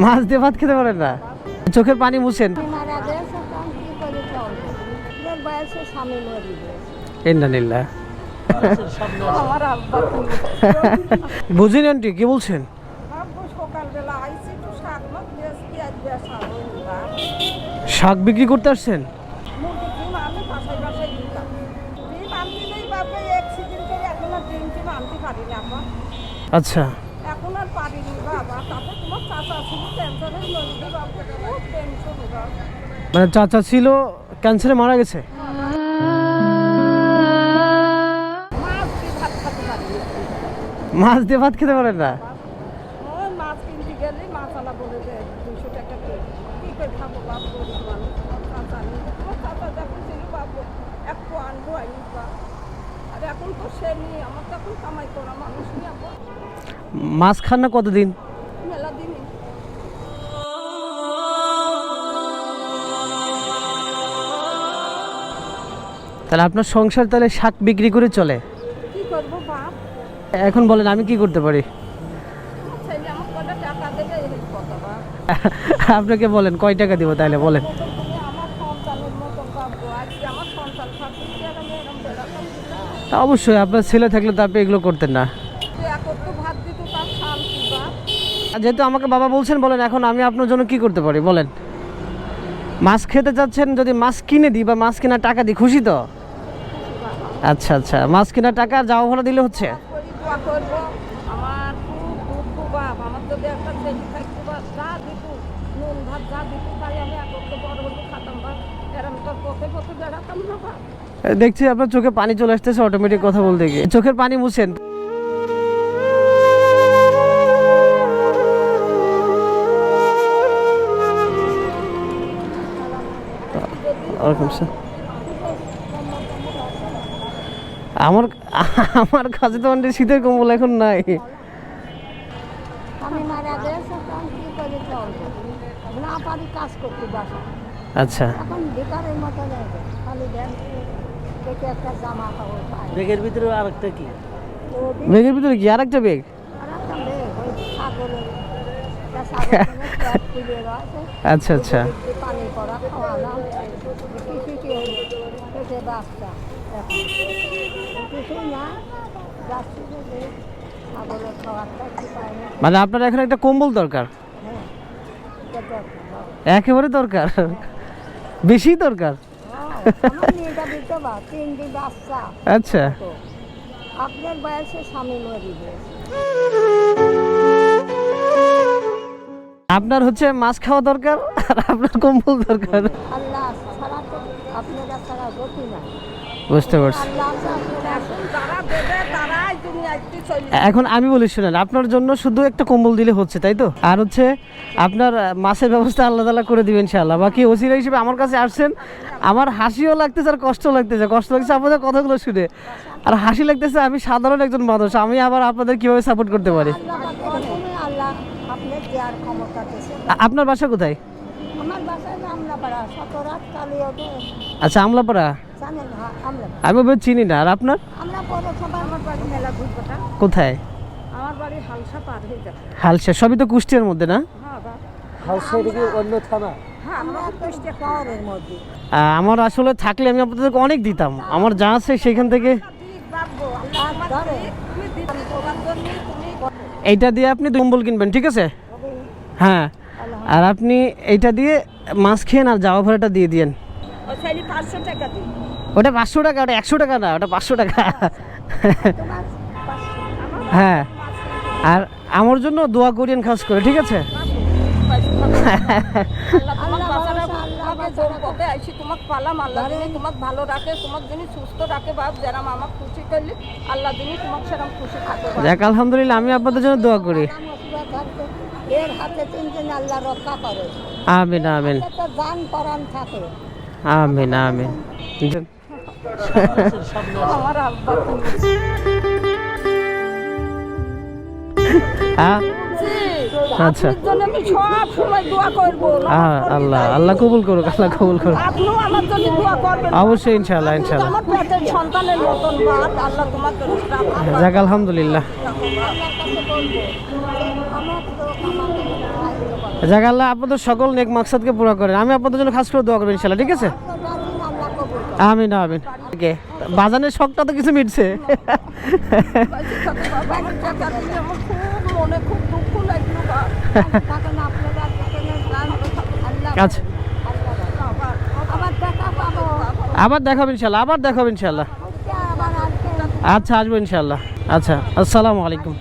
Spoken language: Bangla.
মাছ দিয়ে ভাত খেতে পারেন না, চোখের পানি মুছেন? ইন্নালিল্লাহ। বুঝিনি আন্টি কি বলছেন? শাক বিক্রি করতে আসছেন? আচ্ছা, এখন আর পারিনি বাবা। তাতে তোমার চাচা ছিল ক্যান্সারের মধ্যে বাবা, খুব টেনশন বাবা। মানে চাচা ছিল ক্যান্সারে মারা গেছে? মাছ দিয়ে ভাত খেতে পারেন না? ওই মাছ কিনতে গেলে মাছালা বলে যে 200 টাকা কি করে খাবো বাপ, গরিব মানুষ। চাচা নিয়ে তোমার চাচা যখন ছিল বাবু একটু আনবো আইনি বাপ। আর এখন তো সে নিয়ে আমার তো এখন কামাই করা মানুষ নিয়ে আবার মাছ খান না কতদিন? মেলা দিনই। তাহলে আপনার সংসার তাহলে শাক বিক্রি করে চলে? কি করবো বাপ? এখন বলেন আমি কি করতে পারি? আমার ছেলে আমার কটা টাকা দেবে এই কথা বাপ। আপনাকে বলেন কয় টাকা দিব তাহলে বলেন? তুমি আমার সন্তানের মতো ভাববো। আজকে আমার সন্তান থাকলে কি আর আমি এরকম বেড়াতাম না? তা অবশ্যই, আপনার ছেলে থাকলে তো আপনি এগুলো করতেন না। একটু ভাত দিত তার শান্তি বাপ। যেহেতু আমাকে বাবা বলছেন, বলেন এখন আমি আপনার জন্য কি করতে পারি বলেন? মাছ খেতে চাচ্ছেন, যদি মাছ কিনে দিই বা মাছ কেনার টাকা দিই, খুশি তো? আচ্ছা আচ্ছা, মাছ কেনার টাকা আর যাওয়া ভাড়া দিলে হচ্ছে? দোয়া করবো। আমার খুব দুঃখ বাপ। আমার যদি একটা ছেলে থাকতো বাপ, যা দিত নুন ভাত যা দিত তাই আমি একটু বড় হলে খাতাম বাপ। এরম তো পথে পথে বেড়াতাম না বাপ। দেখছি আপনার চোখে পানি চলে আসতেছে অটোমেটিক কথা বলতে গিয়ে। চোখের পানি মুছেন। আমার আমার কাছে তো অনেক শীতের কম্বল এখন নাই। আমি মারা গেছে কি করে চলবো না পারি কাজ করতে বাসা। আচ্ছা, এখন বেকারের মতো যাবে খালি দেন দেখে একটা জামা কাপড় পাই। ব্যাগের ভিতরে আরেকটা কি? ব্যাগের ভিতরে কি আরেকটা ব্যাগ? আর একটা বেগ ওই ছাগলের ছাগল তুলে রয়েছে। আচ্ছা আচ্ছা, পানি করা খাওয়ালাম কৃষিকে পেটে বাচ্চা কিছুই না যাচ্ছি যে ছাগলের খাওয়ারটা কি পাই না। মানে আপনার এখন একটা কম্বল দরকার? হ্যাঁ এটা দরকার। একেবারে দরকার, বেশি দরকার। আমার মেয়েটা দিতে বা 3টি বাচ্চা। আচ্ছা, আপনার বয়সে স্বামী মরে গেছে। আপনার হচ্ছে মাছ খাওয়া দরকার আর আপনার কম্বল দরকার। আল্লাহ ছাড়া তো আপনারা ছাড়া গতি না। বুঝতে পারছি। আল্লাহ যারা দেবে তারাই দুনিয়াতে চলে। এখন আমি বলি শুনেন, আপনার জন্য শুধু একটা কম্বল দিলে হচ্ছে, তাই তো? আর হচ্ছে আপনার মাছের ব্যবস্থা আল্লাহ তাআলা করে দিবেন ইনশাআল্লাহ। বাকি ওসিলা হিসেবে আমার কাছে আসছেন, আমার হাসিও লাগতেছে আর কষ্ট লাগতেছে। কষ্ট লাগছে আপনাদের কথাগুলো শুনে, আর হাসি লাগতেছে আমি সাধারণ একজন মানুষ, আমি আবার আপনাদের কিভাবে সাপোর্ট করতে পারি। আল্লাহ আপনার দেওয়ার ক্ষমতা দিয়েছে। আপনার বাসা কোথায়? আমার বাসায় আমলাপাড়া, সতরাত কালিয়াতে। আচ্ছা, আমলাপাড়া। জানেন আমলাপাড়া? আমি ওভাবে চিনি না। আর আপনার? আমরা পৌরসভা। আমার বাড়ি মেলা ঘুরপটা। কোথায়? আমার বাড়ি হালসা পার হয়ে যাবে। হালসা, সবই তো কুষ্টিয়ার মধ্যে না? হ্যাঁ বাবা। হালসা কি অন্য থানা? হ্যাঁ, আমরা কুষ্টিয়া শহরের মধ্যে। আমার আসলে থাকলে আমি আপনাদেরকে অনেক দিতাম, আমার যা আছে সেখান থেকে। এইটা দিয়ে আপনি কম্বল কিনবেন, ঠিক আছে? হ্যাঁ, আর আপনি এইটা দিয়ে মাছ খেয়ে আর যাওয়া ভাড়াটা দিয়ে দিয়েন। ওটা 500 টাকা, ওটা 100 টাকা না, ওটা 500 টাকা। হ্যাঁ, আর আমার জন্য দোয়া করিয়েন খাস করে, ঠিক আছে? ভালো রাখে, তোমার যিনি সুস্থ রাখে বাপ, যারা আমার খুশি করলে আল্লাহ যিনি তোমার সেরকম খুশি থাকে। যাক আলহামদুলিল্লাহ, আমি আপনাদের জন্য দোয়া করি। এর হাতে তিনজন আল্লাহ রক্ষা করে। আমিন আমিন। জান পরাণ থাকে। আমিন আমিন। আমার আব্বা আচ্ছা, আমি সব সময় দোয়া করব। আল্লাহ আল্লাহ কবুল করুক, আল্লাহ কবুল করুক। আপনিও আমার জন্য দোয়া করবেন। অবশ্যই ইনশাআল্লাহ ইনশাআল্লাহ। আমার পেটের সন্তানের মতন বাপ, আল্লাহ তোমাকে যাক আলহামদুলিল্লাহ। আল্লাহর কাছে বলবো যাক আল্লাহ আপনাদের সকল নেক মাকসাদকে পুরো করেন। আমি আপনাদের জন্য খাস করে দোয়া করবেন ইনশাআল্লাহ, ঠিক আছে? আমিন আমিন। ওকে, বাজানের শখটা তো কিছু মিটছে। বেঁচে থাকো বাবা, আমার টাকা দিলে আমার খুব মনে খুব দুঃখ লাগলো বা টাকা না আপনারা ভালো থাকো আল্লাহ আচ্ছা, আবার টাকা পাবো আবার দেখাবেন ইনশাআল্লাহ, আবার দেখাবেন ইনশাআল্লাহ। আবার আসবে আচ্ছা, আসবো ইনশাআল্লাহ। আচ্ছা, আসসালামু আলাইকুম।